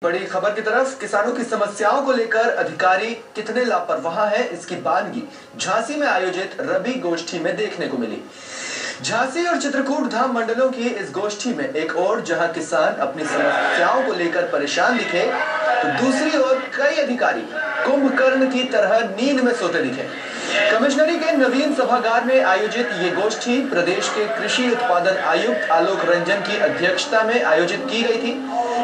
बड़ी खबर की तरफ किसानों की समस्याओं को लेकर अधिकारी कितने लापरवाह हैं, इसकी बानगी झांसी में आयोजित रबी गोष्ठी में देखने को मिली। झांसी और चित्रकूट धाम मंडलों की इस गोष्ठी में एक ओर जहां किसान अपनी समस्याओं को लेकर परेशान दिखे, तो दूसरी ओर कई अधिकारी कुंभकर्ण की तरह नींद में सोते दिखे। कमिश्नरी के नवीन सभागार में आयोजित ये गोष्ठी प्रदेश के कृषि उत्पादन आयुक्त आलोक रंजन की अध्यक्षता में आयोजित की गई थी।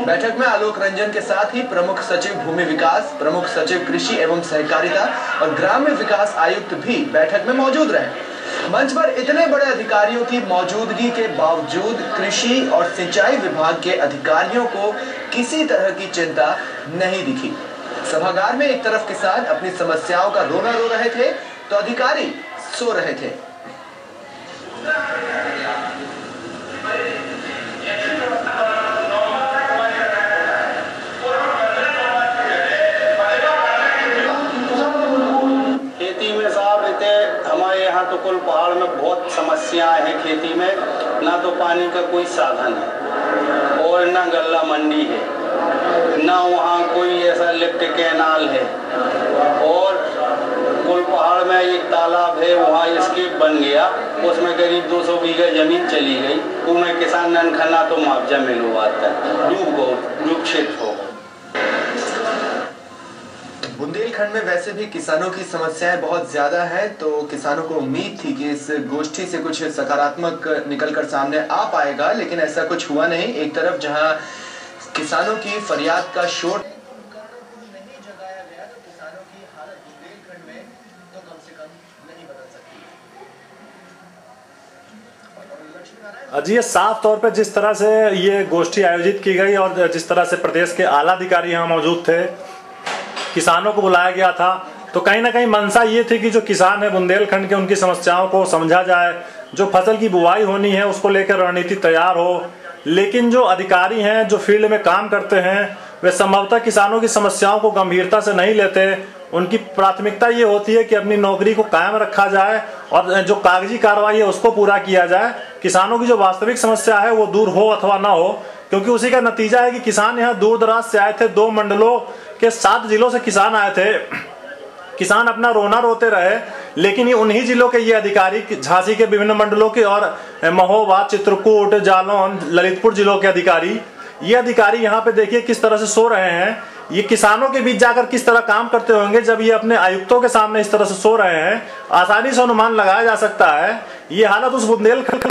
बैठक में आलोक रंजन के साथ ही प्रमुख सचिव भूमि विकास, प्रमुख सचिव कृषि एवं सहकारिता और ग्राम्य विकास आयुक्त भी बैठक में मौजूद रहे। मंच पर इतने बड़े अधिकारियों की मौजूदगी के बावजूद कृषि और सिंचाई विभाग के अधिकारियों को किसी तरह की चिंता नहीं दिखी। सभागार में एक तरफ किसान अपनी समस्याओं का रोना रो रहे थे, तो अधिकारी सो रहे थे। खेती में साहब रहते हमारे यहाँ तो कुल पहाड़ में बहुत समस्याएं हैं। खेती में ना तो पानी का कोई साधन है और ना गल्ला मंडी है, ना वहाँ कोई ऐसा लिफ्ट कैनाल है, और कुल पहाड़ में एक तालाब है, वहाँ स्केप बन गया, उसमें करीब 200 बीघा जमीन चली गई। उनमें किसान ननखना तो मुआवजा मिलवाता है, डूब क्षेत्र हो। बुंदेलखंड में वैसे भी किसानों की समस्याएं बहुत ज्यादा है, तो किसानों को उम्मीद थी कि इस गोष्ठी से कुछ सकारात्मक निकलकर सामने आ पाएगा, लेकिन ऐसा कुछ हुआ नहीं। एक तरफ जहां किसानों की फरियाद का शोर नहीं जगाया गया, तो किसानों की हालत बुंदेलखंड में तो कम से कम नहीं बदल सकती। जी, ये साफ तौर पे जिस तरह से ये गोष्ठी आयोजित की गई और जिस तरह से प्रदेश के आला अधिकारी यहाँ मौजूद थे, किसानों को बुलाया गया था, तो कहीं ना कहीं मंशा ये थी कि जो किसान है बुंदेलखंड के, उनकी समस्याओं को समझा जाए, जो फसल की बुवाई होनी है उसको लेकर रणनीति तैयार हो। लेकिन जो अधिकारी हैं, जो फील्ड में काम करते हैं, वे संभवतः किसानों की समस्याओं को गंभीरता से नहीं लेते। उनकी प्राथमिकता ये होती है कि अपनी नौकरी को कायम रखा जाए और जो कागजी कार्रवाई है उसको पूरा किया जाए। किसानों की जो वास्तविक समस्या है वो दूर हो अथवा ना हो, क्योंकि उसी का नतीजा है कि किसान यहाँ दूर दराज से आए थे। 2 मंडलों के 7 जिलों से किसान आए थे। किसान अपना रोना रोते रहे, लेकिन ये उन्हीं जिलों के ये अधिकारी, झांसी के विभिन्न मंडलों के और महोबा, चित्रकूट, जालौन, ललितपुर जिलों के अधिकारी, ये अधिकारी यहाँ पे देखिए किस तरह से सो रहे हैं। ये किसानों के बीच जाकर किस तरह काम करते होंगे जब ये अपने आयुक्तों के सामने इस तरह से सो रहे हैं। आसानी से अनुमान लगाया जा सकता है ये हालत उस बुंदेलखंड